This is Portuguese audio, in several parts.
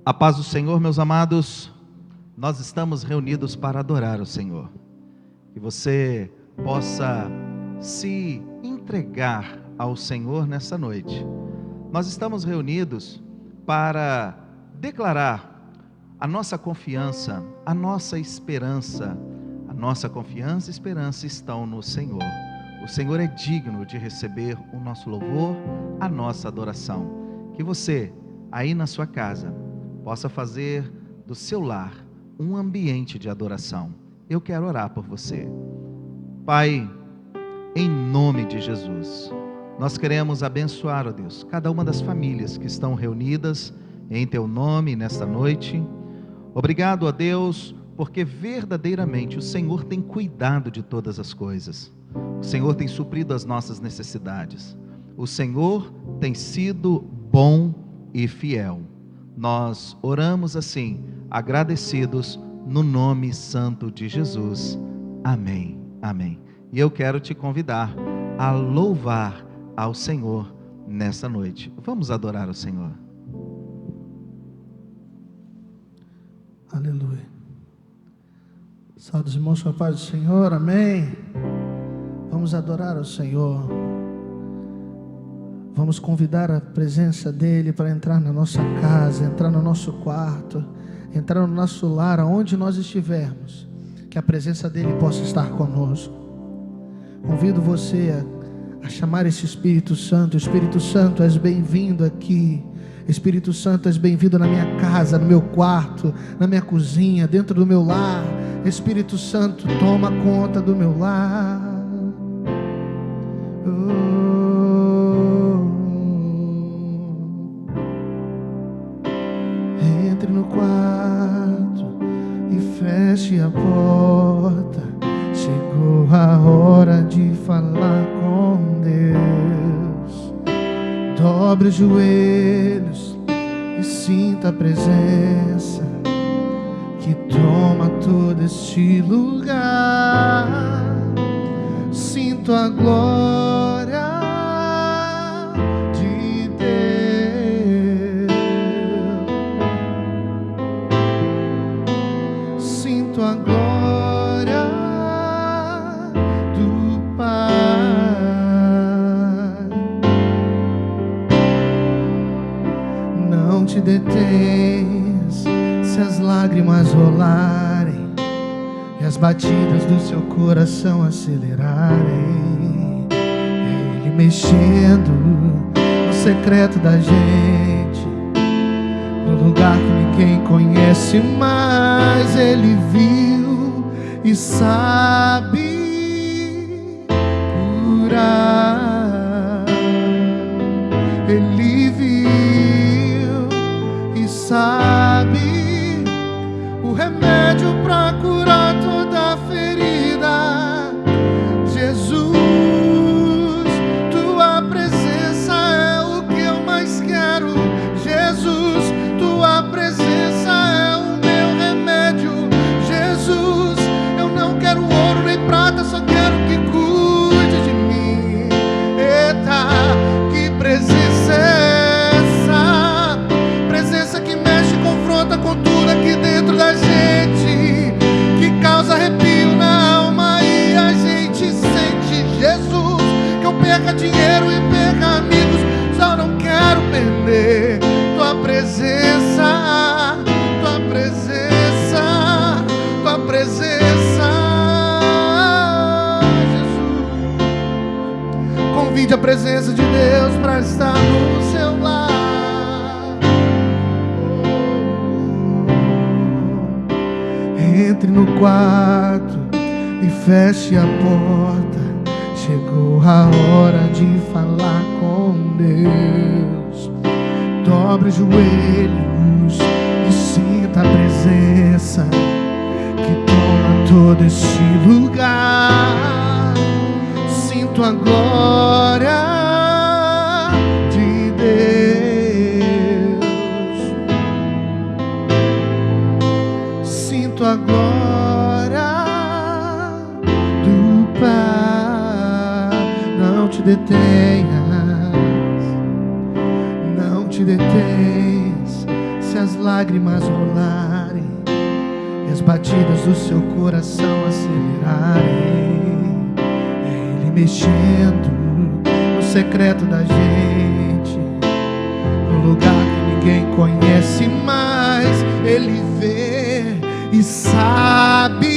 A paz do Senhor, meus amados. Nós estamos reunidos para adorar o Senhor. Que você possa se entregar ao Senhor nessa noite. Nós estamos reunidos para declarar a nossa confiança, a nossa esperança. A nossa confiança e esperança estão no Senhor. O Senhor é digno de receber o nosso louvor, a nossa adoração. Que você, aí na sua casa, possa fazer do seu lar um ambiente de adoração. Eu quero orar por você. Pai, em nome de Jesus, nós queremos abençoar, ó Deus, cada uma das famílias que estão reunidas em Teu nome nesta noite. Obrigado, ó Deus, porque verdadeiramente o Senhor tem cuidado de todas as coisas. O Senhor tem suprido as nossas necessidades. O Senhor tem sido bom e fiel. Nós oramos assim, agradecidos no nome santo de Jesus. Amém, amém. E eu quero te convidar a louvar ao Senhor nesta noite. Vamos adorar o Senhor. Aleluia. Salve os irmãos com a paz do Senhor, amém. Vamos adorar ao Senhor. Vamos convidar a presença dEle para entrar na nossa casa, entrar no nosso quarto, entrar no nosso lar, aonde nós estivermos, que a presença dEle possa estar conosco. Convido você a chamar esse Espírito Santo. Espírito Santo, és bem-vindo aqui. Espírito Santo, és bem-vindo na minha casa, no meu quarto, na minha cozinha, dentro do meu lar. Espírito Santo, toma conta do meu lar. Entre no quarto e feche a porta. Chegou a hora de falar com Deus. Dobre os joelhos e sinta a presença que toma todo este lugar. Sinto a glória de Deus. Sinto a glória do Pai. Não te detens se as lágrimas rolarem e as batidas do seu coração acelerarem. É Ele mexendo no secreto da gente, no lugar que ninguém conhece, mas Ele viu e sabe curar. Ele viu e sabe o remédio para curar toda ferida. Jesus, tua presença é o que eu mais quero. Jesus, tua presença é o meu remédio. Jesus, eu não quero ouro nem prata, só quero que cuide de mim. Eita, que presença é essa? Presença que mexe, confronta com tudo aqui dentro da gente, que causa arrepio na alma e a gente sente. Jesus, que eu perca dinheiro e perca amigos, só não quero perder tua presença, tua presença, tua presença. Jesus, convide a presença de Deus para estar no seu lar. Entre no quarto e feche a porta. Chegou a hora de falar com Deus. Dobre os joelhos e sinta a presença que toma todo este lugar. Sinto a glória de Deus. Sinto a glória do Pai. Não te detenhas, não te detens se as lágrimas rolarem e as batidas do seu coração acelerarem. É Ele mexendo no secreto da gente, no lugar que ninguém conhece, mas Ele vê e sabe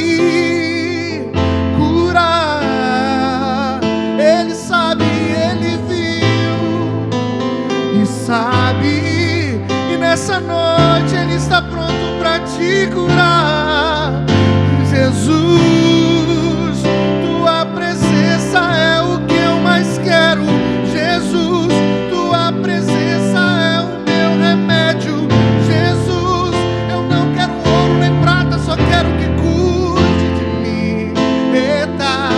curar. Ele sabe, Ele viu e sabe, e nessa noite Ele está pronto para te curar. Jesus, tua presença é o que eu mais quero. Jesus, tua presença é o meu remédio. Jesus, eu não quero ouro nem prata, só quero que cuide de mim. Eita,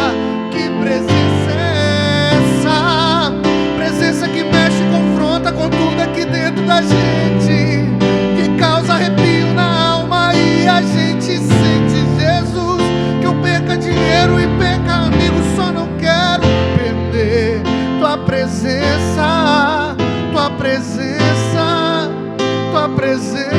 que presença é essa? Presença que mexe e confronta com tudo aqui dentro da gente, que causa arrepio na alma e a gente sente. Jesus, que eu perca dinheiro e perca amigos, só não quero perder tua presença, tua presença, tua presença.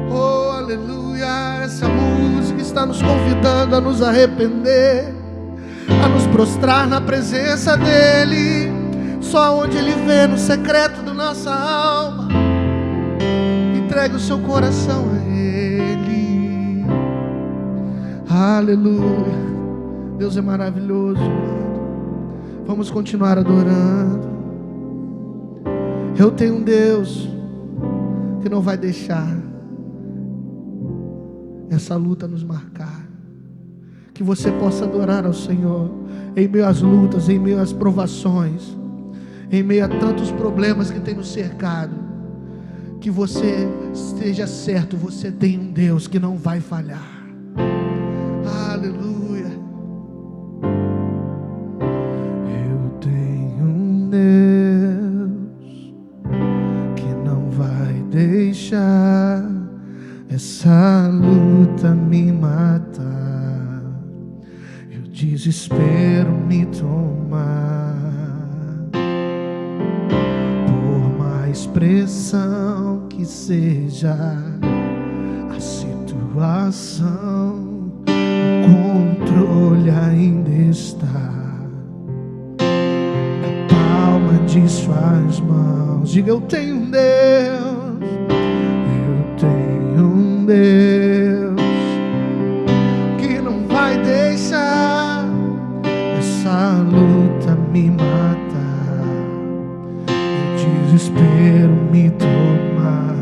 Oh, aleluia. Essa música está nos convidando a nos arrepender, a nos prostrar na presença dEle, só onde Ele vê, no secreto da nossa alma. Entregue o seu coração a Ele. Aleluia. Deus é maravilhoso. Vamos continuar adorando. Eu tenho um Deus que não vai deixar essa luta nos marcar. Que você possa adorar ao Senhor em meio às lutas, em meio às provações, em meio a tantos problemas que tem nos cercado. Que você esteja certo, você tem um Deus que não vai falhar. Aleluia. Eu tenho um Deus que não vai deixar essa luta me matar, e o desespero me tomar. Pressão que seja a situação, o controle ainda está na palma de suas mãos. Diga: eu tenho um Deus, eu tenho um Deus que não vai deixar essa luta me matar, desespero me tomar.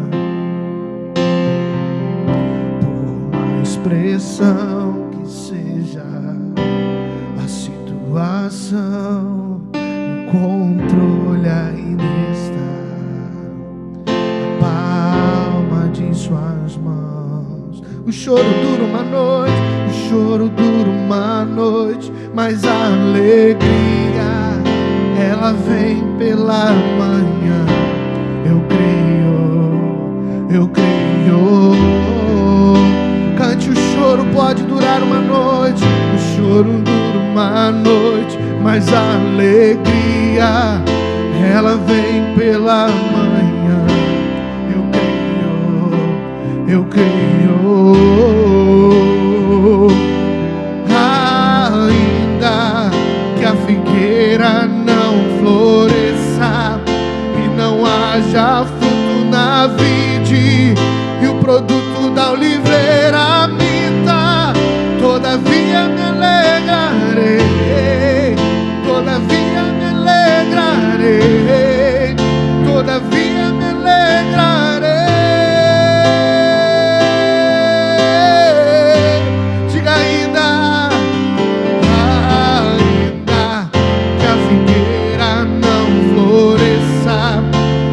Por mais pressão que seja a situação, o controle ainda está na palma de suas mãos. O choro dura uma noite, o choro dura uma noite, mas a alegria, ela vem pela manhã. Eu creio. Cante: o choro pode durar uma noite, o choro dura uma noite, mas a alegria, ela vem pela manhã. Eu creio. Ainda que a figueira não floresça e não haja fruto na vide, e o produto da oliveira minta, todavia me alegrarei, todavia me alegrarei, todavia me alegrarei. Diga: ainda que a figueira não floresça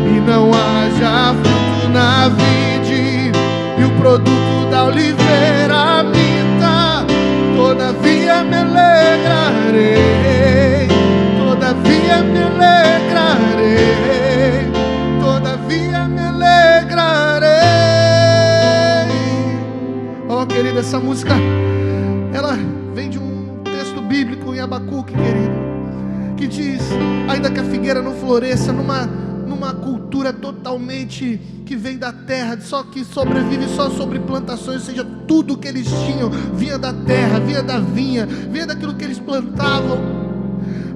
e não haja fruto na vide, e o produto da oliveira minta, todavia me alegrarei, todavia me alegrarei, todavia me alegrarei. Oh, querida, essa música, ela vem de um texto bíblico em Abacuque, querido, que diz: ainda que a figueira não floresça, numa numa cultura totalmente que vem da terra, só que sobrevive só sobre plantações, ou seja, tudo que eles tinham vinha da terra, vinha da vinha, vinha daquilo que eles plantavam.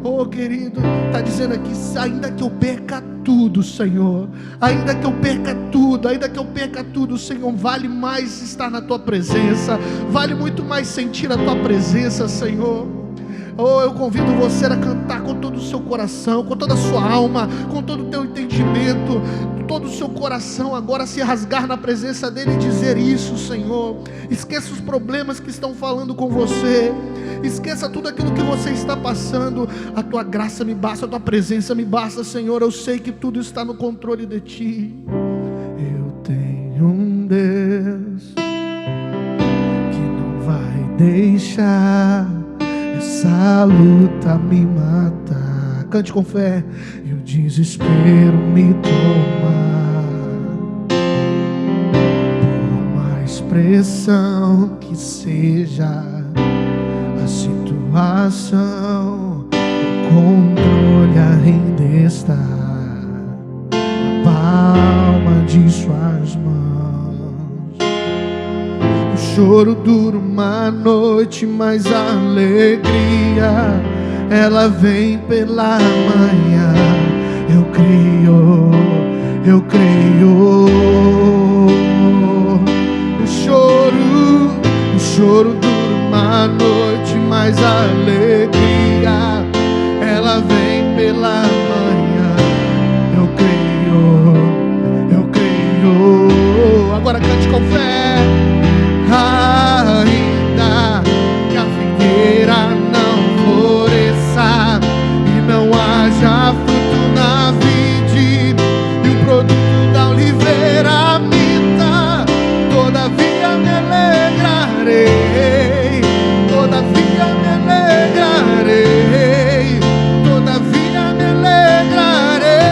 Oh querido, está dizendo aqui, ainda que eu perca tudo, Senhor, ainda que eu perca tudo, Senhor, vale mais estar na Tua presença, vale muito mais sentir a Tua presença, Senhor. Oh, eu convido você a cantar com todo o seu coração, com toda a sua alma, com todo o teu entendimento, todo o seu coração, agora se rasgar na presença dEle e dizer isso, Senhor. Esqueça os problemas que estão falando com você, esqueça tudo aquilo que você está passando. A Tua graça me basta, a Tua presença me basta, Senhor. Eu sei que tudo está no controle de Ti. Eu tenho um Deus que não vai deixar essa luta me matar. Cante com fé. E o desespero me toma, por mais pressão que seja a situação, o controle ainda está na palma de suas mãos. Choro dura uma noite, mas a alegria ela vem pela manhã. Eu creio. O choro dura uma noite, mas a alegria ela vem pela manhã. Eu creio. Agora cante com fé. Ainda que a figueira não floresça e não haja fruto na vide e o produto da oliveira minta, todavia me alegrarei, todavia me alegrarei, todavia me alegrarei.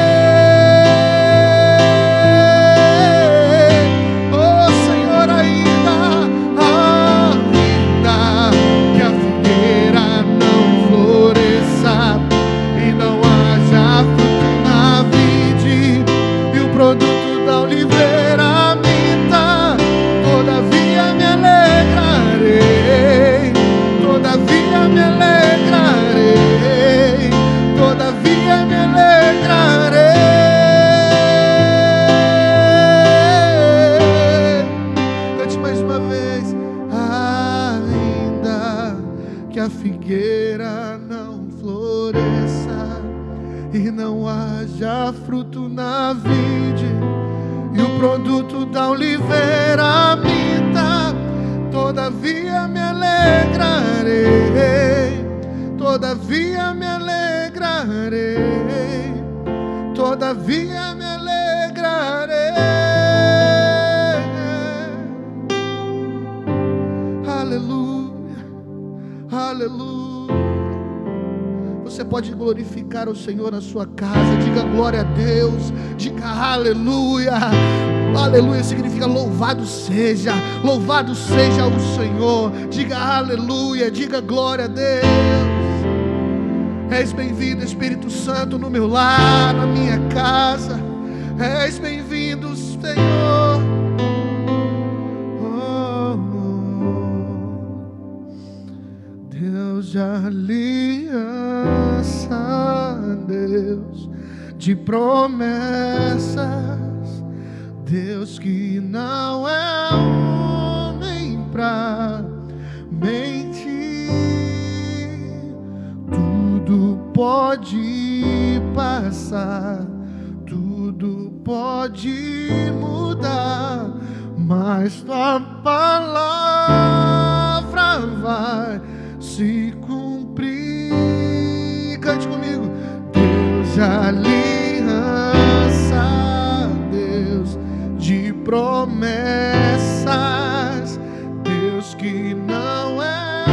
Oh Senhor, ainda que a figueira não floresça e não haja fruto na vide e o produto da oliveira minta, todavia me alegrarei, todavia me alegrarei, todavia me alegrarei. Cante mais uma vez. Ainda que a figueira não floresça e não haja fruto na vide e o produto da oliveira minta, todavia me alegrarei, todavia me alegrarei, todavia me alegrarei. Aleluia, aleluia. Você pode glorificar o Senhor na sua casa. Diga glória a Deus, diga aleluia. Aleluia significa louvado seja o Senhor. Diga aleluia, diga glória a Deus. És bem-vindo, Espírito Santo, no meu lar, na minha casa. És bem-vindo, Senhor. Deus de aliança, Deus de promessas, Deus que não é homem pra mentir, tudo pode passar, tudo pode mudar, mas tua palavra vai se cumprir. Cante comigo. Deus de aliança, Deus de promessas, Deus que não é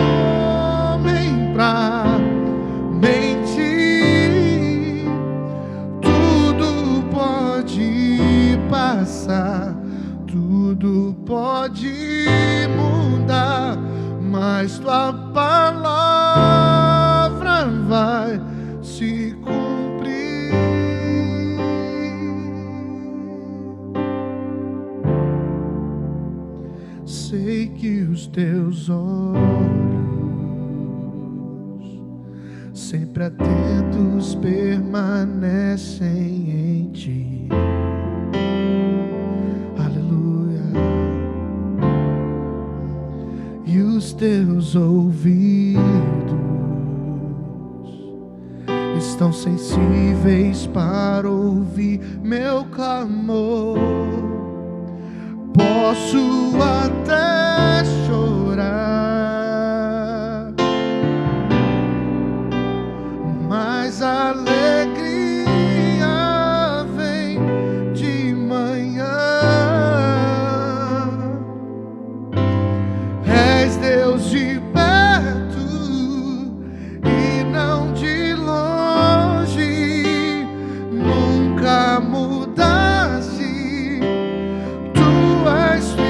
homem pra mentir, tudo pode passar, tudo pode mudar, mas tua palavra vai se cumprir. sei que os teus olhos, sempre atentos, permanecem em ti. Aleluia. E os teus ouvidos estão sensíveis para ouvir meu clamor. Posso até chorar, mas a alegria vem de manhã. És Deus de perto e não de longe, nunca mudaste, tu és fiel.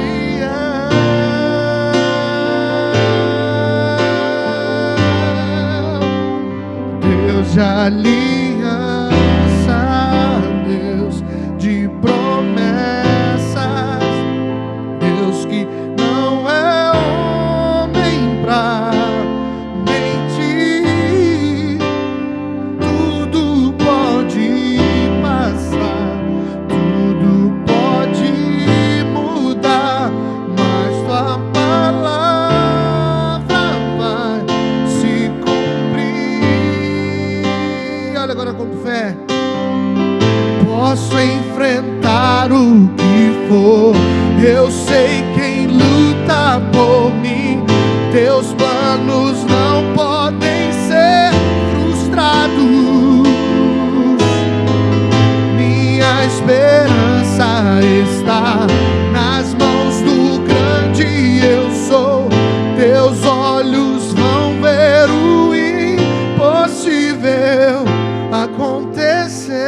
Deus de aliança, Deus de promessas, Deus que não é homem pra mentir, tudo pode passar, tudo pode mudar, mas tua palavra vai se cumprir. Olha agora com fé. Posso enfrentar o que for, eu sei quem luta por mim. Teus planos não podem ser frustrados. Minha esperança está nas mãos do grande eu sou. Teus olhos vão ver o impossível acontecer.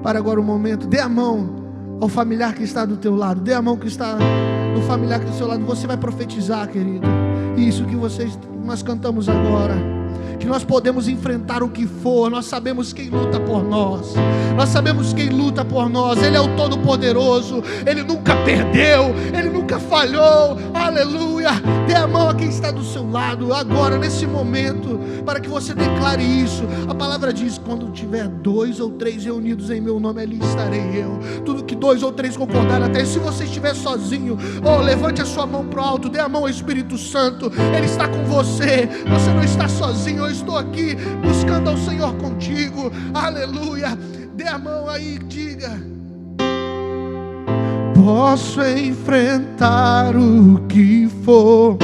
Para agora o momento, dê a mão ao familiar que está do teu lado, dê a mão que está no familiar que está do seu lado. Você vai profetizar, querido. Isso que nós cantamos agora, que nós podemos enfrentar o que for. Nós sabemos quem luta por nós. Nós sabemos quem luta por nós. Ele é o Todo-Poderoso. Ele nunca perdeu. Ele nunca falhou. Aleluia. Dê a mão a quem está do seu lado agora, nesse momento, para que você declare isso. A palavra diz: quando tiver 2 ou 3 reunidos em meu nome, ali estarei eu. Tudo que 2 ou 3 concordarem até. Se você estiver sozinho, levante a sua mão para o alto. Dê a mão ao Espírito Santo. Ele está com você. Você não está sozinho. Eu estou aqui buscando ao Senhor contigo. Aleluia. Dê a mão aí e diga: posso enfrentar o que for,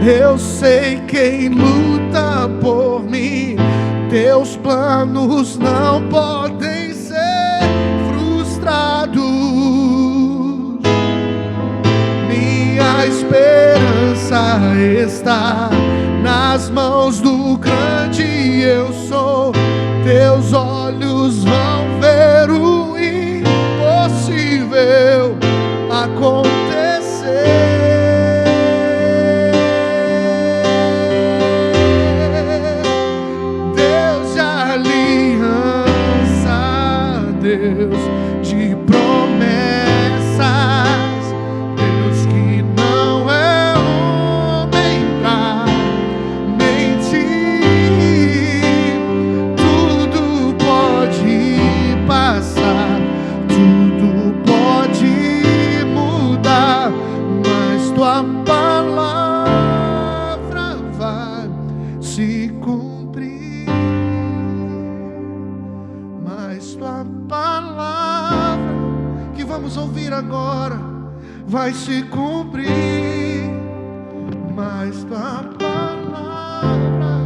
eu sei quem luta por mim. Teus planos não podem ser frustrados. Minha esperança está nas mãos do grande eu sou. Teus olhos vão ver o impossível acontecer. Deus de aliança, Deus de promessas, Deus que não é homem pra mentir, tudo pode passar, tudo pode mudar, mas tua palavra vai se cumprir, mas tua palavra que vamos ouvir agora vai se cumprir, mas tua palavra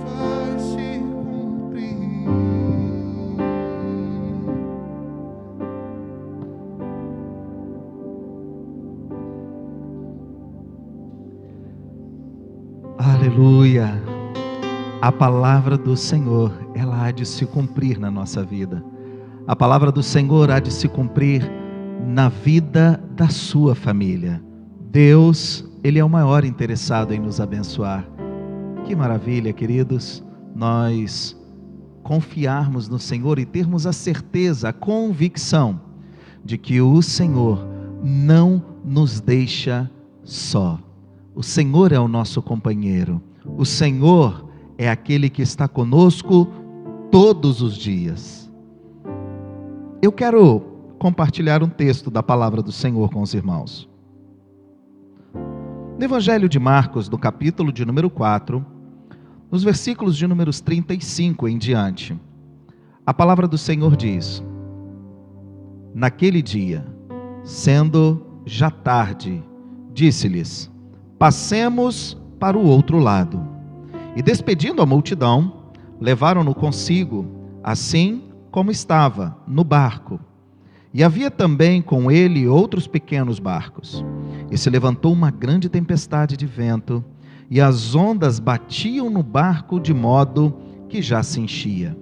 vai se cumprir. Aleluia. A palavra do Senhor, ela há de se cumprir na nossa vida. A palavra do Senhor há de se cumprir na vida da sua família. Deus, Ele é o maior interessado em nos abençoar. Que maravilha, queridos, nós confiarmos no Senhor e termos a certeza, a convicção de que o Senhor não nos deixa só. O Senhor é o nosso companheiro. O Senhor é aquele que está conosco todos os dias. Eu quero compartilhar um texto da palavra do Senhor com os irmãos. No Evangelho de Marcos, no capítulo de número 4, nos versículos de números 35 em diante, a palavra do Senhor diz: naquele dia, sendo já tarde, disse-lhes: passemos para o outro lado. E despedindo a multidão, levaram-no consigo, assim como estava, no barco. E havia também com ele outros pequenos barcos. E se levantou uma grande tempestade de vento, e as ondas batiam no barco de modo que já se enchia.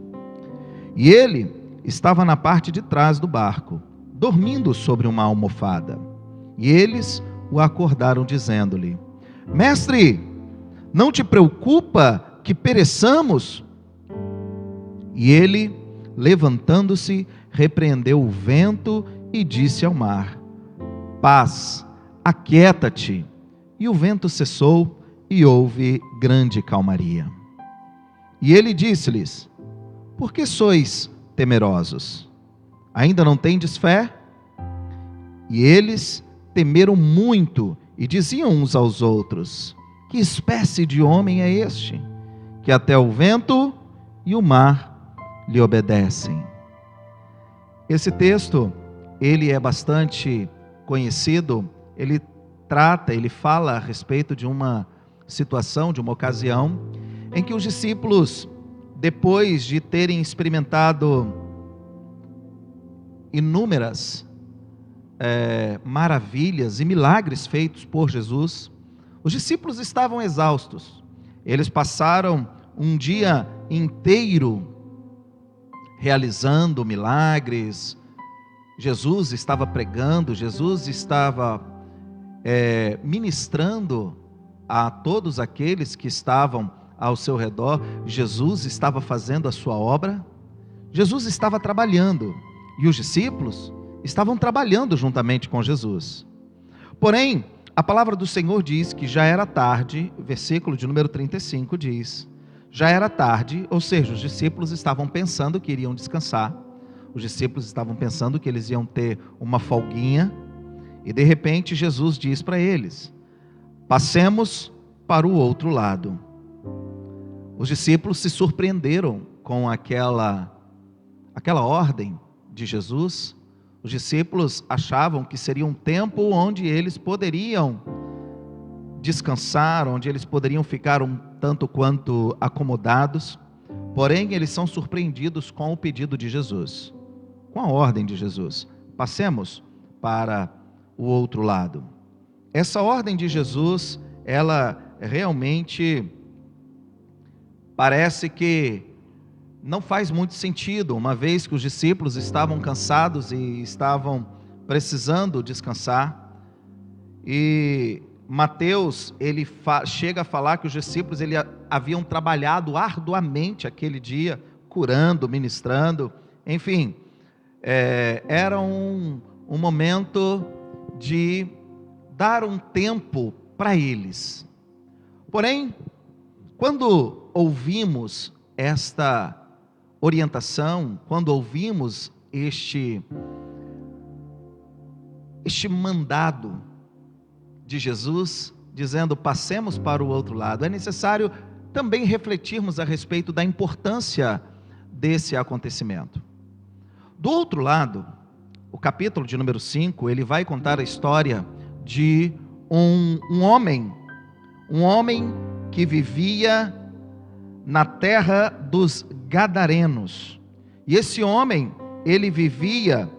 E ele estava na parte de trás do barco, dormindo sobre uma almofada. E eles o acordaram, dizendo-lhe: Mestre, não te preocupa que pereçamos? E ele, levantando-se, repreendeu o vento e disse ao mar: paz, aquieta-te. E o vento cessou e houve grande calmaria. E ele disse-lhes: por que sois temerosos? Ainda não tendes fé? E eles temeram muito e diziam uns aos outros: que espécie de homem é este, que até o vento e o mar lhe obedecem? Esse texto, ele é bastante conhecido. Ele fala a respeito de uma situação, de uma ocasião, em que os discípulos, depois de terem experimentado inúmeras maravilhas e milagres feitos por Jesus, os discípulos estavam exaustos. Eles passaram um dia inteiro realizando milagres. Jesus estava pregando, Jesus estava ministrando a todos aqueles que estavam ao seu redor. Jesus estava fazendo a sua obra, Jesus estava trabalhando, e os discípulos estavam trabalhando juntamente com Jesus. Porém, a palavra do Senhor diz que já era tarde. Versículo de número 35 diz: já era tarde, ou seja, os discípulos estavam pensando que iriam descansar, os discípulos estavam pensando que eles iam ter uma folguinha, e de repente Jesus diz para eles: passemos para o outro lado. Os discípulos se surpreenderam com aquela ordem de Jesus. Os discípulos achavam que seria um tempo onde eles poderiam descansar, onde eles poderiam ficar um tanto quanto acomodados. Porém, eles são surpreendidos com o pedido de Jesus, com a ordem de Jesus: passemos para o outro lado. Essa ordem de Jesus, ela realmente parece que não faz muito sentido, uma vez que os discípulos estavam cansados e estavam precisando descansar. E Mateus, ele chega a falar que os discípulos haviam trabalhado arduamente aquele dia, curando, ministrando, enfim, era um momento de dar um tempo para eles. Porém, quando ouvimos esta orientação, quando ouvimos este mandado de Jesus, dizendo: passemos para o outro lado, é necessário também refletirmos a respeito da importância desse acontecimento. Do outro lado, o capítulo de número 5, ele vai contar a história de um homem que vivia na terra dos Gadarenos. E esse homem, ele vivia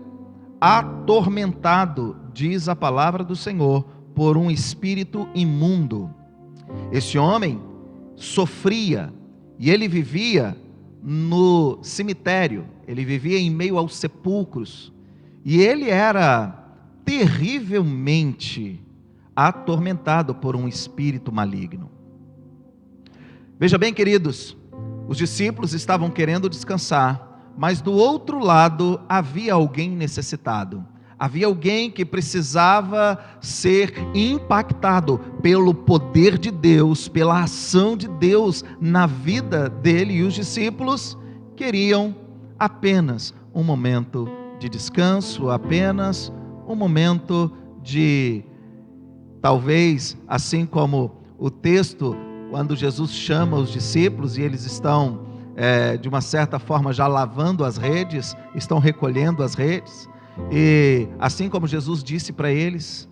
atormentado, diz a palavra do Senhor, por um espírito imundo. Esse homem sofria, e ele vivia no cemitério, ele vivia em meio aos sepulcros, e ele era terrivelmente atormentado por um espírito maligno. Veja bem, queridos, os discípulos estavam querendo descansar, mas do outro lado havia alguém necessitado, Havia alguém que precisava ser impactado pelo poder de Deus, pela ação de Deus na vida dele, e os discípulos queriam apenas um momento de descanso, apenas um momento de, talvez, assim como o texto, quando Jesus chama os discípulos e eles estão, de uma certa forma, já lavando as redes, estão recolhendo as redes, e assim como Jesus disse para eles,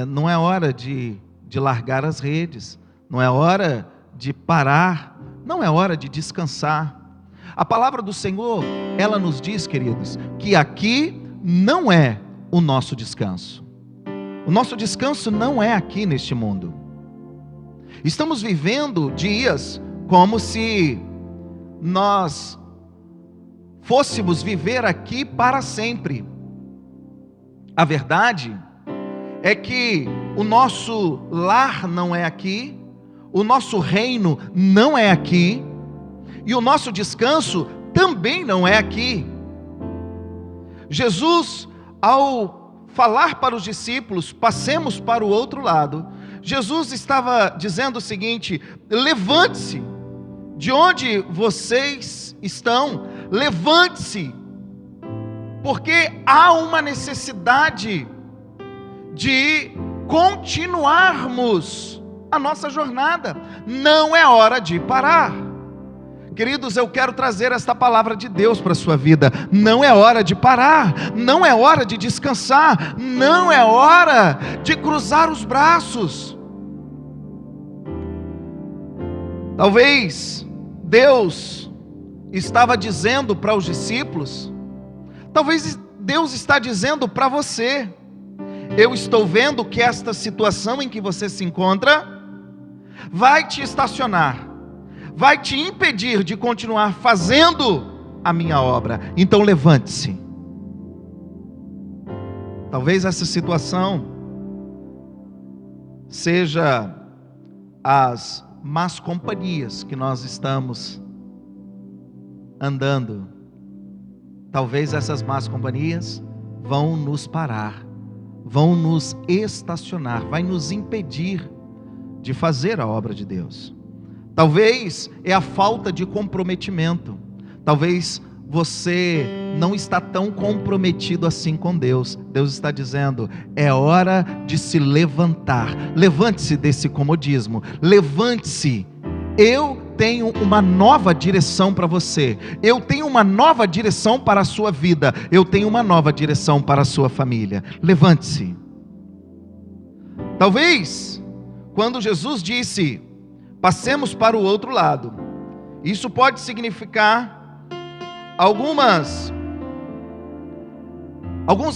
não é hora de largar as redes, não é hora de parar, não é hora de descansar. A palavra do Senhor, ela nos diz, queridos, que aqui não é o nosso descanso. O nosso descanso não é aqui neste mundo. Estamos vivendo dias como se nós fôssemos viver aqui para sempre. A verdade é que o nosso lar não é aqui, o nosso reino não é aqui, e o nosso descanso também não é aqui. Jesus, ao falar para os discípulos, passemos para o outro lado, Jesus estava dizendo o seguinte: levante-se de onde vocês estão, levante-se, porque há uma necessidade de continuarmos a nossa jornada, não é hora de parar. Queridos, eu quero trazer esta palavra de Deus para a sua vida. Não é hora de parar, não é hora de descansar, não é hora de cruzar os braços. Talvez Deus estava dizendo para os discípulos, talvez Deus está dizendo para você: eu estou vendo que esta situação em que você se encontra vai te estacionar, vai te impedir de continuar fazendo a minha obra, então levante-se. Talvez essa situação seja as más companhias que nós estamos andando. Talvez essas más companhias vão nos parar, vão nos estacionar, vai nos impedir de fazer a obra de Deus. Talvez é a falta de comprometimento. Talvez você não está tão comprometido assim com Deus. Deus está dizendo: é hora de se levantar. Levante-se desse comodismo. Levante-se. Eu tenho uma nova direção para você. Eu tenho uma nova direção para a sua vida. Eu tenho uma nova direção para a sua família. Levante-se. Talvez, quando Jesus disse: passemos para o outro lado, isso pode significar alguns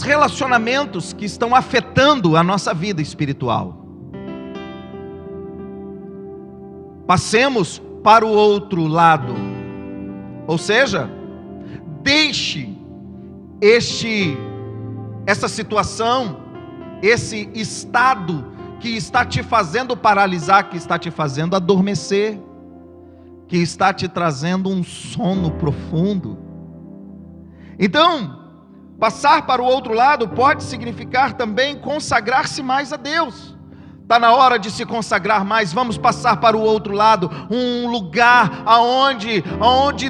relacionamentos que estão afetando a nossa vida espiritual. Passemos para o outro lado, ou seja, deixe essa situação, esse estado que está te fazendo paralisar, que está te fazendo adormecer, que está te trazendo um sono profundo. Então, passar para o outro lado pode significar também consagrar-se mais a Deus. Está na hora de se consagrar mais. Vamos passar para o outro lado, um lugar aonde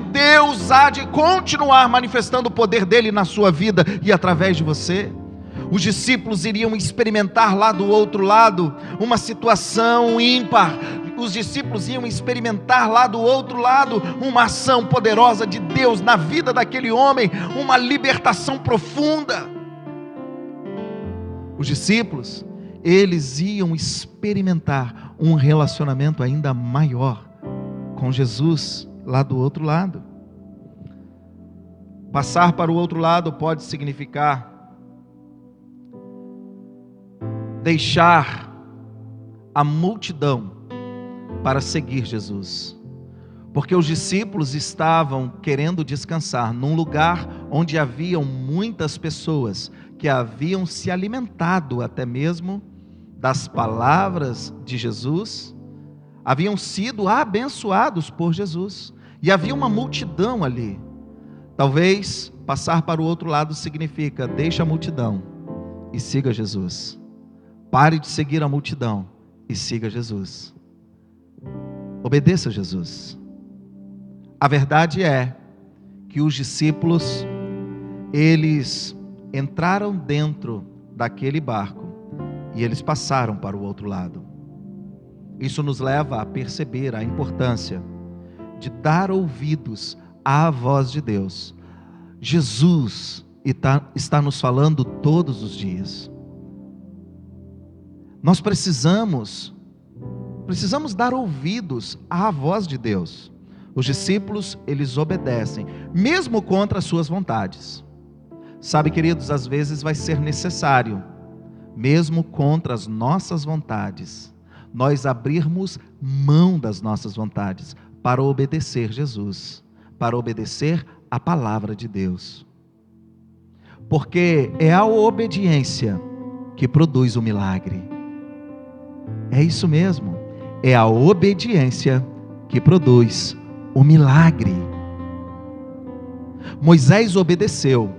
Deus há de continuar manifestando o poder dele na sua vida e através de você. Os discípulos iriam experimentar lá do outro lado uma situação ímpar. Os discípulos iam experimentar lá do outro lado uma ação poderosa de Deus na vida daquele homem, uma libertação profunda. Os discípulos, eles iam experimentar um relacionamento ainda maior com Jesus lá do outro lado. Passar para o outro lado pode significar deixar a multidão para seguir Jesus, porque os discípulos estavam querendo descansar num lugar onde haviam muitas pessoas que haviam se alimentado até mesmo das palavras de Jesus, haviam sido abençoados por Jesus, e havia uma multidão ali. Talvez passar para o outro lado significa: deixa a multidão, e siga Jesus. Pare de seguir a multidão e siga Jesus. Obedeça a Jesus. A verdade é que os discípulos, eles entraram dentro daquele barco e eles passaram para o outro lado. Isso nos leva a perceber a importância de dar ouvidos à voz de Deus. Jesus está nos falando todos os dias. Nós precisamos dar ouvidos à voz de Deus. Os discípulos, eles obedecem, mesmo contra as suas vontades. Sabe, queridos, às vezes vai ser necessário, mesmo contra as nossas vontades, nós abrirmos mão das nossas vontades para obedecer Jesus, para obedecer a palavra de Deus. Porque é a obediência que produz o milagre. É isso mesmo, é a obediência que produz o milagre. Moisés obedeceu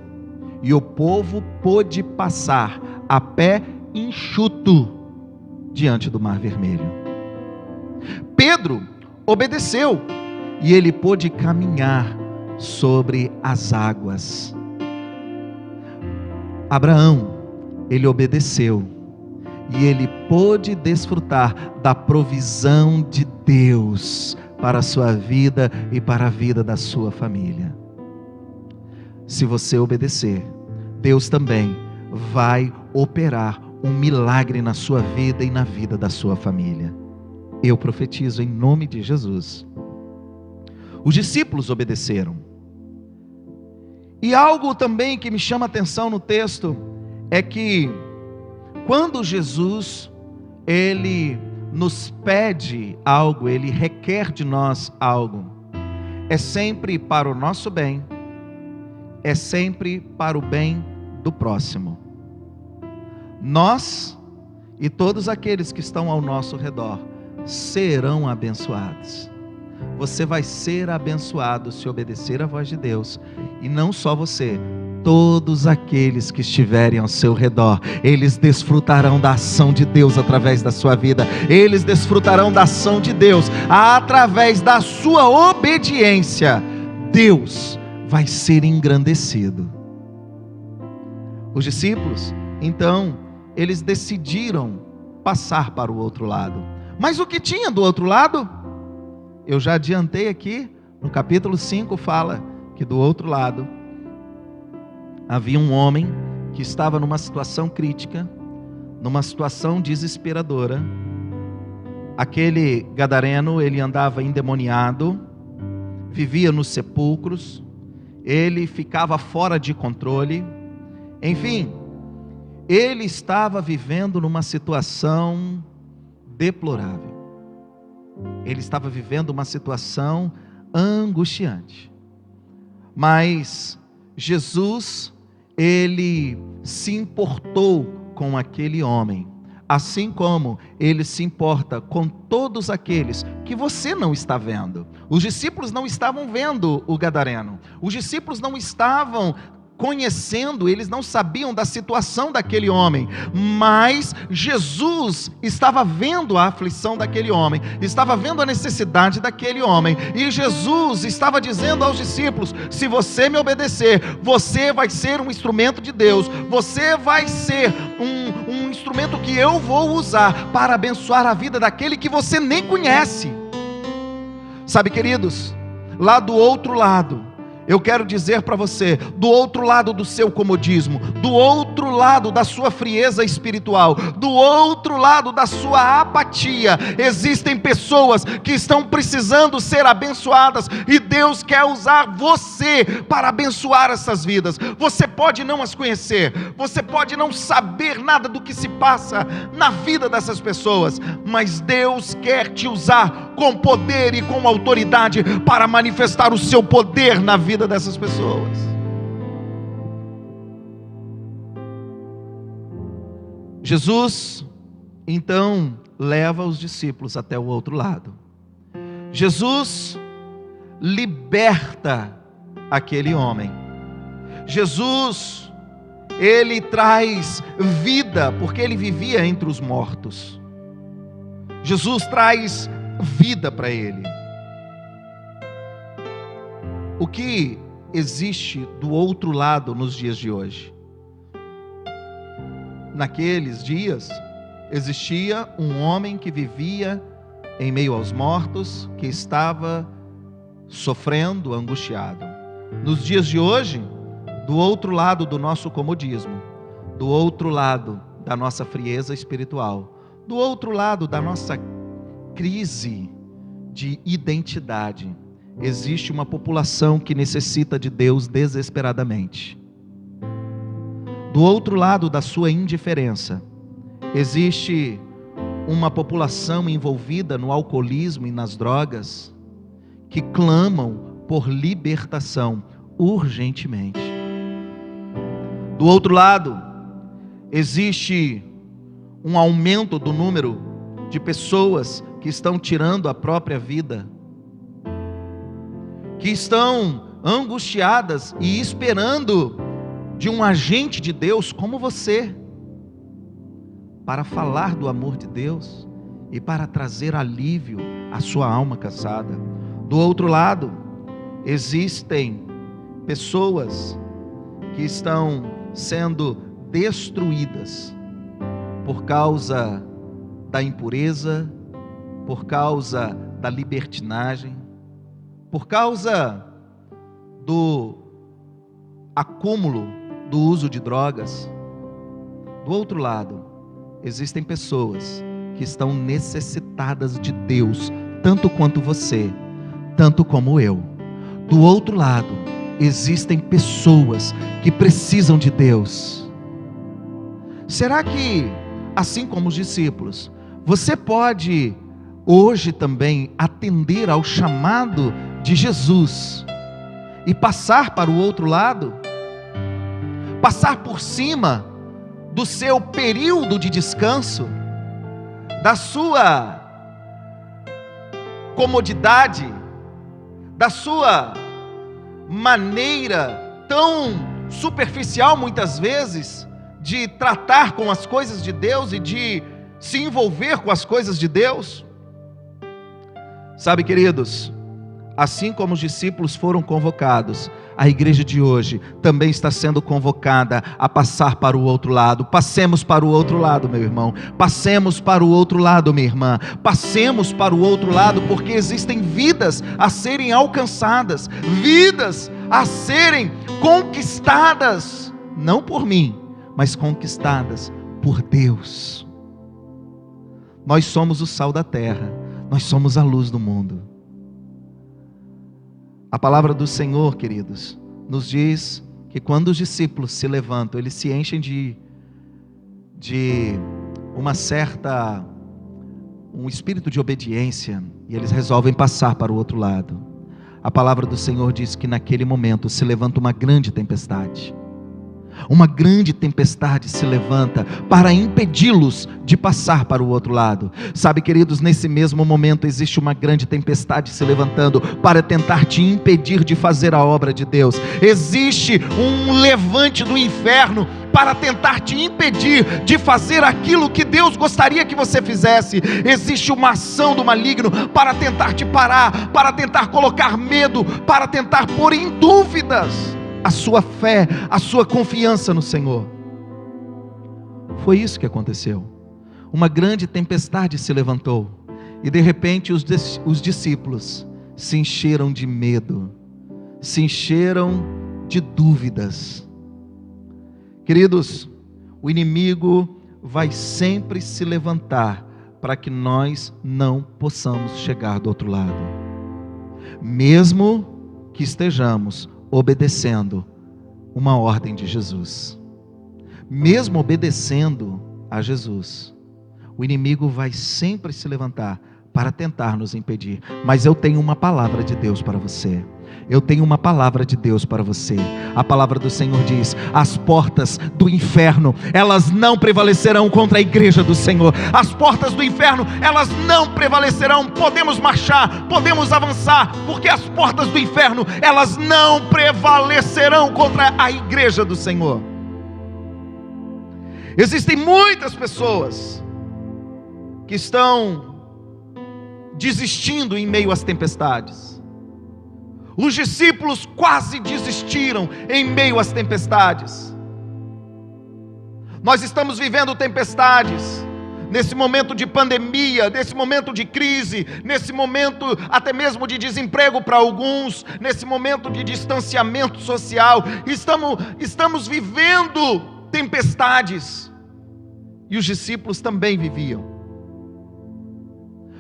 e o povo pôde passar a pé enxuto diante do Mar Vermelho. Pedro obedeceu e ele pôde caminhar sobre as águas. Abraão, ele obedeceu e ele pôde desfrutar da provisão de Deus para a sua vida e para a vida da sua família. Se você obedecer, Deus também vai operar um milagre na sua vida e na vida da sua família. Eu profetizo em nome de Jesus. Os discípulos obedeceram. E algo também que me chama a atenção no texto é que quando Jesus, ele nos pede algo, ele requer de nós algo, é sempre para o nosso bem, é sempre para o bem do próximo. Nós e todos aqueles que estão ao nosso redor serão abençoados. Você vai ser abençoado se obedecer à voz de Deus. E não só você, todos aqueles que estiverem ao seu redor, eles desfrutarão da ação de Deus através da sua vida. Eles desfrutarão da ação de Deus através da sua obediência. Deus vai ser engrandecido. Os discípulos, então, eles decidiram passar para o outro lado. Mas o que tinha do outro lado? Eu já adiantei aqui, no capítulo 5 fala que do outro lado havia um homem que estava numa situação crítica, numa situação desesperadora. Aquele gadareno, ele andava endemoniado, vivia nos sepulcros, ele ficava fora de controle, enfim, ele estava vivendo numa situação deplorável. Ele estava vivendo uma situação angustiante. Mas Jesus, ele se importou com aquele homem, assim como ele se importa com todos aqueles que você não está vendo. Os discípulos não estavam vendo o gadareno. Os discípulos não estavam conhecendo, eles não sabiam da situação daquele homem, mas Jesus estava vendo a aflição daquele homem, estava vendo a necessidade daquele homem, e Jesus estava dizendo aos discípulos: se você me obedecer, você vai ser um instrumento de Deus, você vai ser um instrumento que eu vou usar para abençoar a vida daquele que você nem conhece. Sabe, queridos, lá do outro lado, eu quero dizer para você, do outro lado do seu comodismo, do outro lado da sua frieza espiritual, do outro lado da sua apatia, existem pessoas que estão precisando ser abençoadas, e Deus quer usar você para abençoar essas vidas. Você pode não as conhecer, você pode não saber nada do que se passa na vida dessas pessoas, mas Deus quer te usar com poder e com autoridade para manifestar o seu poder na vida dessas pessoas. Jesus então leva os discípulos até o outro lado. Jesus liberta aquele homem. Jesus, ele traz vida, porque ele vivia entre os mortos. Jesus traz vida para ele. O que existe do outro lado nos dias de hoje? Naqueles dias, existia um homem que vivia em meio aos mortos, que estava sofrendo, angustiado. Nos dias de hoje, do outro lado do nosso comodismo, do outro lado da nossa frieza espiritual, do outro lado da nossa crise de identidade, existe uma população que necessita de Deus desesperadamente. Do outro lado da sua indiferença, existe uma população envolvida no alcoolismo e nas drogas, que clamam por libertação urgentemente. Do outro lado, existe um aumento do número de pessoas que estão tirando a própria vida, que estão angustiadas e esperando de um agente de Deus como você, para falar do amor de Deus e para trazer alívio à sua alma cansada. Do outro lado, existem pessoas que estão sendo destruídas por causa da impureza, por causa da libertinagem, por causa do acúmulo do uso de drogas. Do outro lado, existem pessoas que estão necessitadas de Deus, tanto quanto você, tanto como eu. Do outro lado, existem pessoas que precisam de Deus. Será que, assim como os discípulos, você pode hoje também atender ao chamado de Jesus e passar para o outro lado? Passar por cima do seu período de descanso, da sua comodidade, da sua maneira tão superficial muitas vezes de tratar com as coisas de Deus e de se envolver com as coisas de Deus? Sabe, queridos, assim como os discípulos foram convocados, a igreja de hoje também está sendo convocada a passar para o outro lado. Passemos para o outro lado, meu irmão. Passemos para o outro lado, minha irmã. Passemos para o outro lado, porque existem vidas a serem alcançadas, vidas a serem conquistadas, não por mim, mas conquistadas por Deus. Nós somos o sal da terra, nós somos a luz do mundo. A palavra do Senhor, queridos, nos diz que quando os discípulos se levantam, eles se enchem de um espírito de obediência, e eles resolvem passar para o outro lado. A palavra do Senhor diz que naquele momento se levanta uma grande tempestade. Uma grande tempestade se levanta para impedi-los de passar para o outro lado. Sabe, queridos, nesse mesmo momento existe uma grande tempestade se levantando para tentar te impedir de fazer a obra de Deus. Existe um levante do inferno para tentar te impedir de fazer aquilo que Deus gostaria que você fizesse. Existe uma ação do maligno para tentar te parar, para tentar colocar medo, para tentar pôr em dúvidas a sua fé, a sua confiança no Senhor. Foi isso que aconteceu. Uma grande tempestade se levantou, e de repente os discípulos se encheram de medo, se encheram de dúvidas. Queridos, o inimigo vai sempre se levantar para que nós não possamos chegar do outro lado, mesmo que estejamos obedecendo uma ordem de Jesus. Mesmo obedecendo a Jesus, o inimigo vai sempre se levantar para tentar nos impedir. Mas eu tenho uma palavra de Deus para você. Eu tenho uma palavra de Deus para você. A palavra do Senhor diz: as portas do inferno, elas não prevalecerão contra a igreja do Senhor. As portas do inferno, elas não prevalecerão. Podemos marchar, podemos avançar, porque as portas do inferno, elas não prevalecerão contra a igreja do Senhor. Existem muitas pessoas que estão desistindo em meio às tempestades. Os discípulos quase desistiram em meio às tempestades. Nós estamos vivendo tempestades nesse momento de pandemia, nesse momento de crise, nesse momento até mesmo de desemprego para alguns, nesse momento de distanciamento social. Estamos vivendo tempestades, e os discípulos também viviam.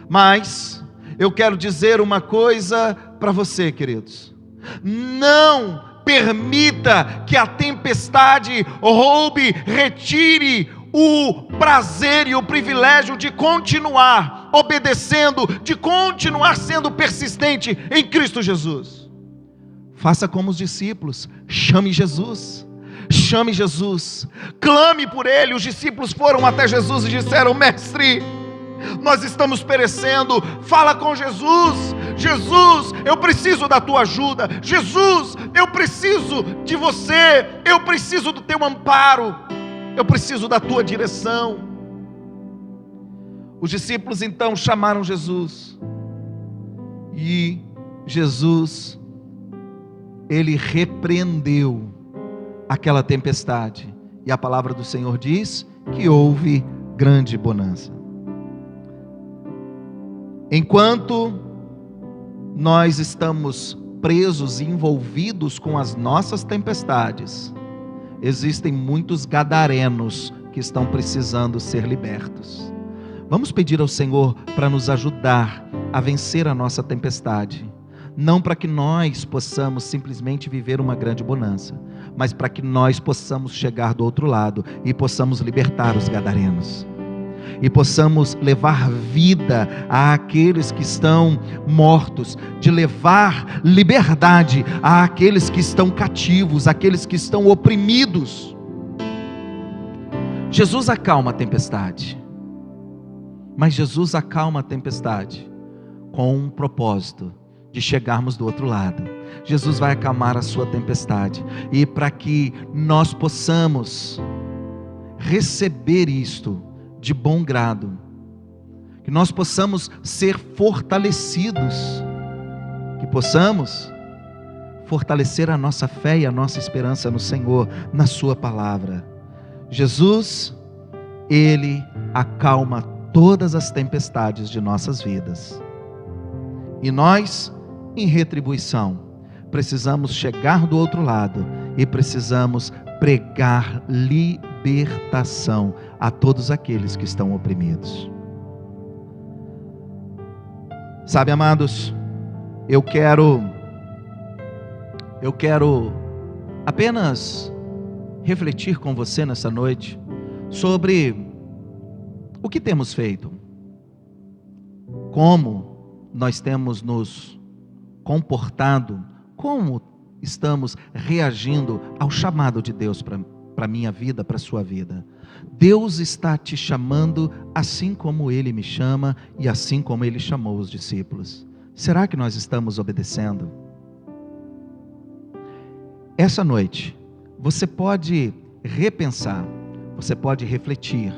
Mas eu quero dizer uma coisa para você, queridos: não permita que a tempestade roube, retire o prazer e o privilégio de continuar obedecendo, de continuar sendo persistente em Cristo Jesus. Faça como os discípulos, chame Jesus, clame por Ele. Os discípulos foram até Jesus e disseram: mestre, nós estamos perecendo, fala com Jesus. Jesus, eu preciso da tua ajuda. Jesus, eu preciso de você, eu preciso do teu amparo, eu preciso da tua direção. Os discípulos então chamaram Jesus, e Jesus, ele repreendeu aquela tempestade, e a palavra do Senhor diz que houve grande bonança. Enquanto nós estamos presos e envolvidos com as nossas tempestades, existem muitos gadarenos que estão precisando ser libertos. Vamos pedir ao Senhor para nos ajudar a vencer a nossa tempestade, não para que nós possamos simplesmente viver uma grande bonança, mas para que nós possamos chegar do outro lado e possamos libertar os gadarenos, e possamos levar vida àqueles que estão mortos, de levar liberdade àqueles que estão cativos, àqueles que estão oprimidos. Jesus acalma a tempestade, mas Jesus acalma a tempestade com um propósito de chegarmos do outro lado. Jesus vai acalmar a sua tempestade, e para que nós possamos receber isto de bom grado, que nós possamos ser fortalecidos, que possamos fortalecer a nossa fé e a nossa esperança no Senhor, na sua palavra. Jesus, ele acalma todas as tempestades de nossas vidas, e nós, em retribuição, precisamos chegar do outro lado e precisamos pregar libertação a todos aqueles que estão oprimidos. Sabe, amados, eu quero apenas refletir com você nessa noite sobre o que temos feito, como nós temos nos comportado, como estamos reagindo ao chamado de Deus para a minha vida, para a sua vida. Deus está te chamando assim como Ele me chama e assim como Ele chamou os discípulos. Será que nós estamos obedecendo? Essa noite, você pode repensar, você pode refletir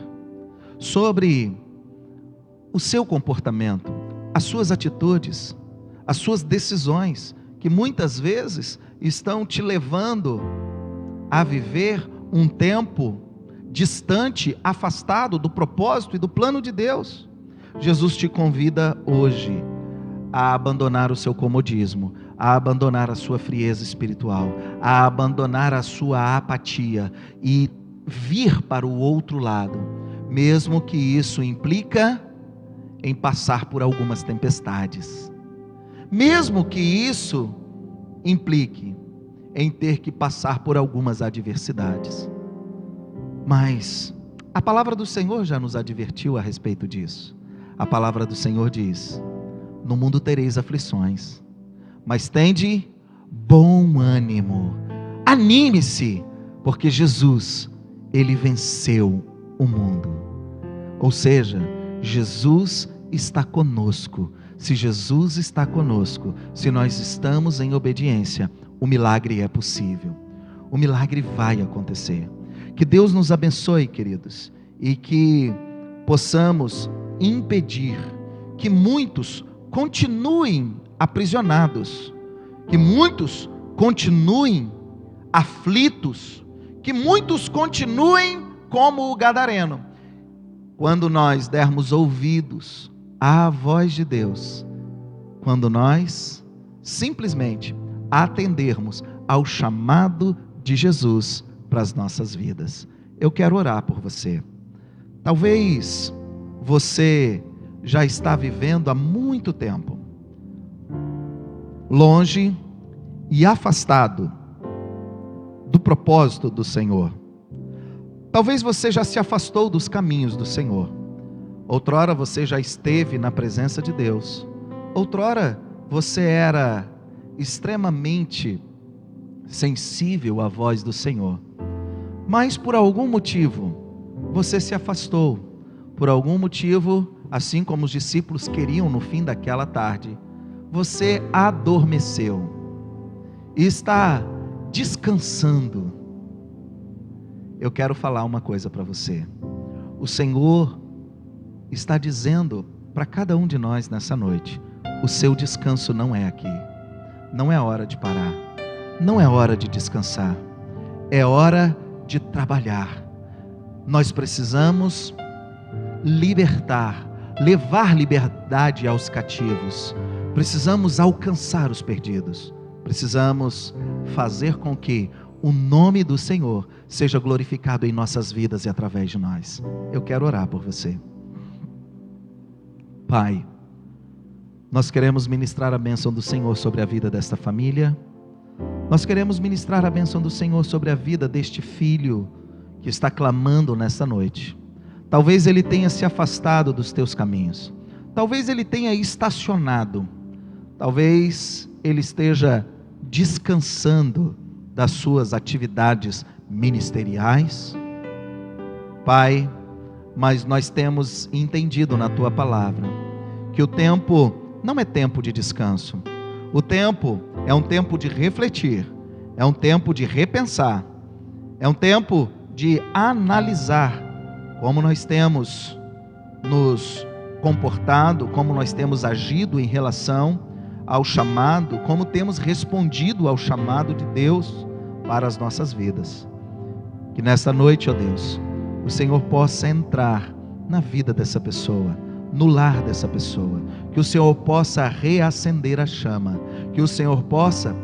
sobre o seu comportamento, as suas atitudes, as suas decisões, que muitas vezes estão te levando a viver um tempo distante, afastado do propósito e do plano de Deus. Jesus te convida hoje a abandonar o seu comodismo, a abandonar a sua frieza espiritual, a abandonar a sua apatia e vir para o outro lado, mesmo que isso implica em passar por algumas tempestades, mesmo que isso implique em ter que passar por algumas adversidades. Mas a palavra do Senhor já nos advertiu a respeito disso. A palavra do Senhor diz: no mundo tereis aflições, mas tende bom ânimo, anime-se, porque Jesus, Ele venceu o mundo. Ou seja, Jesus está conosco. Se Jesus está conosco, se nós estamos em obediência, o milagre é possível, o milagre vai acontecer. Que Deus nos abençoe, queridos, e que possamos impedir que muitos continuem aprisionados, que muitos continuem aflitos, que muitos continuem como o gadareno. Quando nós dermos ouvidos à voz de Deus, quando nós simplesmente atendermos ao chamado de Jesus para as nossas vidas. Eu quero orar por você. Talvez você já está vivendo há muito tempo longe e afastado do propósito do Senhor. Talvez você já se afastou dos caminhos do Senhor. Outrora você já esteve na presença de Deus. Outrora você era extremamente sensível à voz do Senhor. Mas por algum motivo você se afastou. Por algum motivo, assim como os discípulos queriam no fim daquela tarde, você adormeceu e está descansando. Eu quero falar uma coisa para você. O Senhor está dizendo para cada um de nós nessa noite: o seu descanso não é aqui. Não é hora de parar. Não é hora de descansar. É hora de trabalhar. Nós precisamos libertar, levar liberdade aos cativos. Precisamos alcançar os perdidos. Precisamos fazer com que o nome do Senhor seja glorificado em nossas vidas e através de nós. Eu quero orar por você. Pai, nós queremos ministrar a bênção do Senhor sobre a vida desta família. Nós queremos ministrar a bênção do Senhor sobre a vida deste filho que está clamando nesta noite. Talvez ele tenha se afastado dos teus caminhos. Talvez ele tenha estacionado. Talvez ele esteja descansando das suas atividades ministeriais. Pai, mas nós temos entendido na tua palavra que o tempo não é tempo de descanso. O tempo é um tempo de refletir, é um tempo de repensar, é um tempo de analisar como nós temos nos comportado, como nós temos agido em relação ao chamado, como temos respondido ao chamado de Deus para as nossas vidas. Que nesta noite, ó Deus, o Senhor possa entrar na vida dessa pessoa, no lar dessa pessoa, que o Senhor possa reacender a chama, que o Senhor possa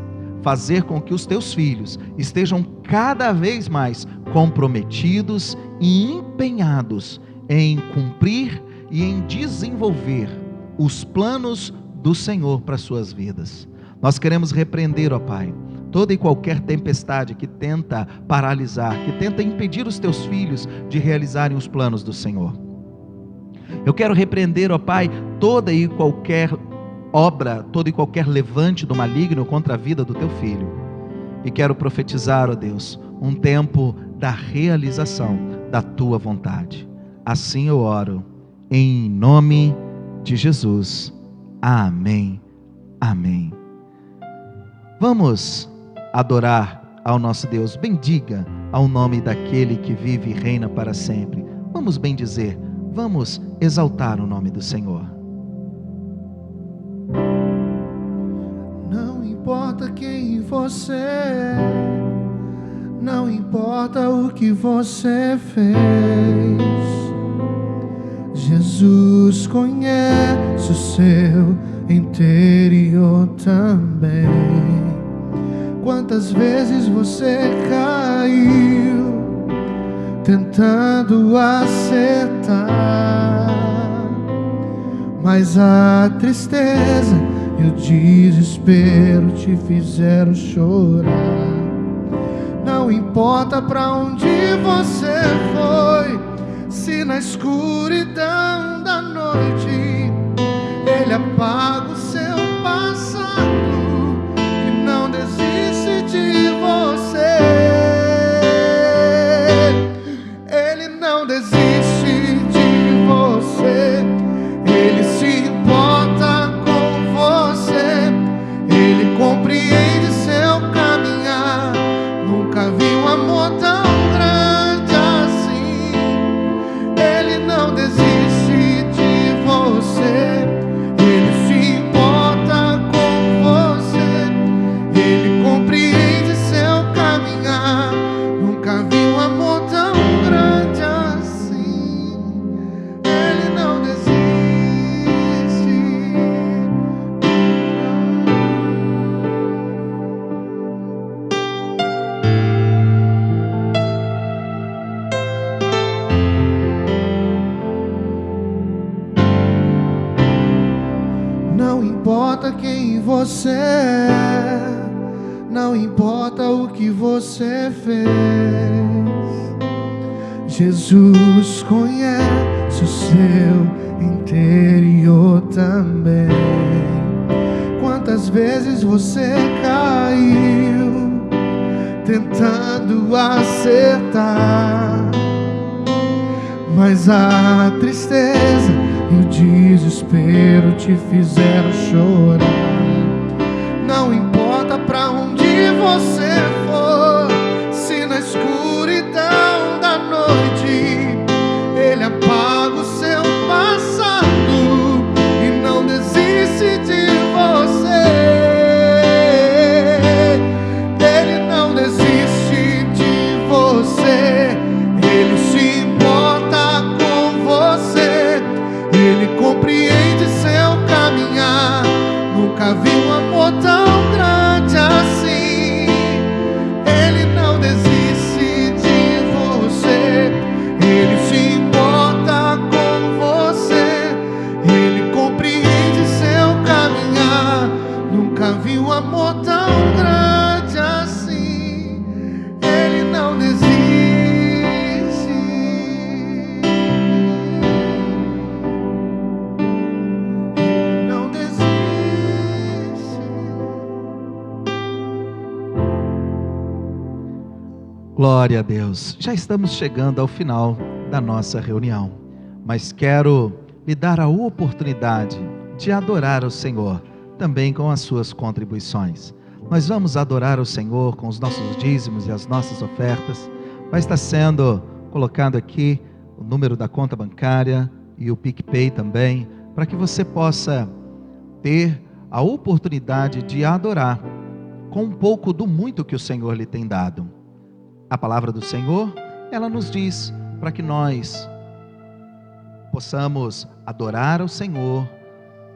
fazer com que os teus filhos estejam cada vez mais comprometidos e empenhados em cumprir e em desenvolver os planos do Senhor para as suas vidas. Nós queremos repreender, ó Pai, toda e qualquer tempestade que tenta paralisar, que tenta impedir os teus filhos de realizarem os planos do Senhor. Eu quero repreender, ó Pai, toda e qualquer obra, todo e qualquer levante do maligno contra a vida do teu filho. E quero profetizar, ó Deus, um tempo da realização da tua vontade. Assim eu oro, em nome de Jesus. Amém. Amém. Vamos adorar ao nosso Deus. Bendiga ao nome daquele que vive e reina para sempre. Vamos bendizer, vamos exaltar o nome do Senhor. Não importa quem você é, não importa o que você fez, Jesus conhece o seu interior também. Quantas vezes você caiu tentando acertar, mas a tristeza e o desespero te fizeram chorar. Não importa pra onde você foi, se na escuridão da noite Ele apaga o seu passado e não desiste de você. Ele não desiste de você. Ele se importa com você. Ele compreende seu caminhar. Nunca vi um amor tão grande importa quem você é, não importa o que você fez, Jesus conhece o seu interior também. Quantas vezes você caiu tentando acertar, mas a tristeza e o desespero te fizeram chorar. Não importa pra onde você for, se na escuridão da noite Ele apaga o seu passado e não desiste de você. Ele não desiste de você. Ele se importa com você. Ele compreende seu caminhar. Nunca vi um amor tão grande assim. Ele não desiste de você. Ele se importa com você. Ele compreende seu caminhar. Nunca vi um amor tão grande assim. Ele não desiste. Ele não desiste. Glória a Deus. Já estamos chegando ao final da nossa reunião, mas quero lhe dar a oportunidade de adorar o Senhor também com as suas contribuições. Nós vamos adorar o Senhor com os nossos dízimos e as nossas ofertas. Vai estar sendo colocado aqui o número da conta bancária e o PicPay também, para que você possa ter a oportunidade de adorar com um pouco do muito que o Senhor lhe tem dado. A palavra do Senhor, ela nos diz para que nós possamos adorar o Senhor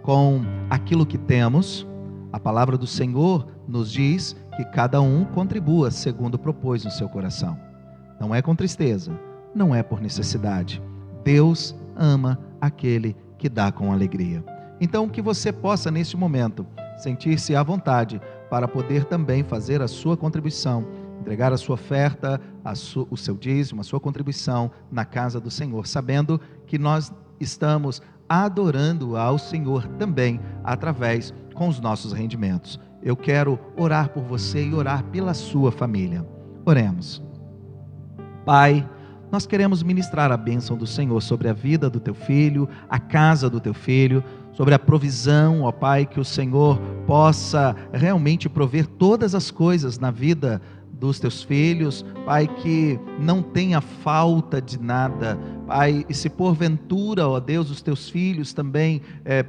com aquilo que temos. A palavra do Senhor nos diz que cada um contribua segundo propôs no seu coração. Não é com tristeza, não é por necessidade. Deus ama aquele que dá com alegria. Então, que você possa neste momento sentir-se à vontade para poder também fazer a sua contribuição, entregar a sua oferta, o seu dízimo, a sua contribuição na casa do Senhor, sabendo que nós estamos adorando ao Senhor também através com os nossos rendimentos. Eu quero orar por você e orar pela sua família. Oremos. Pai, nós queremos ministrar a bênção do Senhor sobre a vida do teu filho, a casa do teu filho, sobre a provisão, ó Pai, que o Senhor possa realmente prover todas as coisas na vida dos teus filhos, Pai, que não tenha falta de nada, Pai, e se porventura, ó Deus, os teus filhos também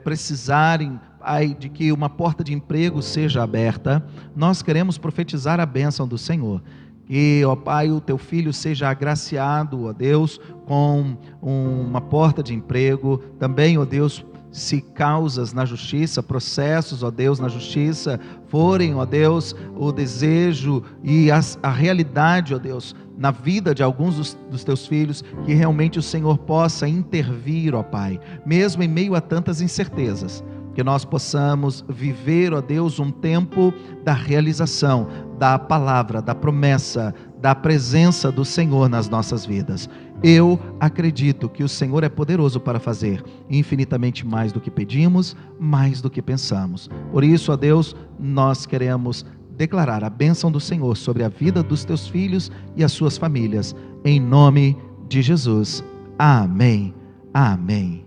precisarem, Pai, de que uma porta de emprego seja aberta, nós queremos profetizar a bênção do Senhor. Que, ó Pai, o teu filho seja agraciado, ó Deus, com uma porta de emprego, também, ó Deus, se causas na justiça, processos, ó Deus, na justiça, forem, ó Deus, o desejo e a realidade, ó Deus, na vida de alguns dos teus filhos, que realmente o Senhor possa intervir, ó Pai, mesmo em meio a tantas incertezas, que nós possamos viver, ó Deus, um tempo da realização, da palavra, da promessa, da presença do Senhor nas nossas vidas. Eu acredito que o Senhor é poderoso para fazer infinitamente mais do que pedimos, mais do que pensamos. Por isso, ó Deus, nós queremos declarar a bênção do Senhor sobre a vida dos teus filhos e as suas famílias, em nome de Jesus. Amém. Amém.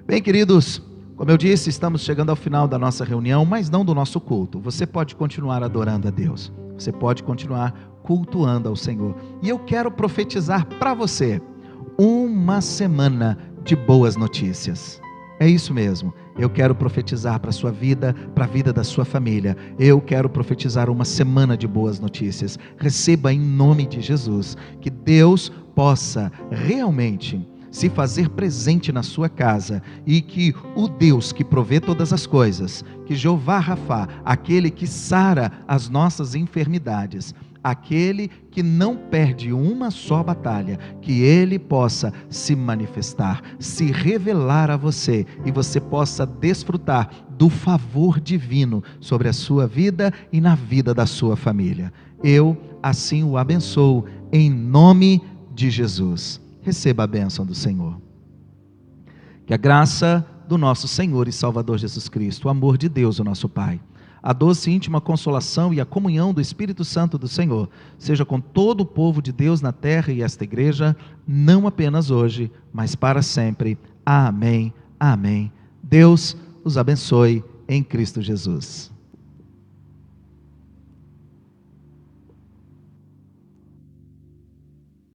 Bem, queridos, como eu disse, estamos chegando ao final da nossa reunião, mas não do nosso culto. Você pode continuar adorando a Deus, você pode continuar cultuando ao Senhor. E eu quero profetizar para você uma semana de boas notícias. É isso mesmo. Eu quero profetizar para a sua vida, para a vida da sua família. Eu quero profetizar uma semana de boas notícias. Receba em nome de Jesus, que Deus possa realmente se fazer presente na sua casa, e que o Deus que provê todas as coisas, que Jeová Rafá, aquele que sara as nossas enfermidades, aquele que não perde uma só batalha, que Ele possa se manifestar, se revelar a você, e você possa desfrutar do favor divino sobre a sua vida e na vida da sua família. Eu assim o abençoo, em nome de Jesus. Receba a bênção do Senhor. Que a graça do nosso Senhor e Salvador Jesus Cristo, o amor de Deus, o nosso Pai, a doce e íntima consolação e a comunhão do Espírito Santo do Senhor, seja com todo o povo de Deus na terra e esta igreja, não apenas hoje, mas para sempre. Amém, amém. Deus os abençoe em Cristo Jesus.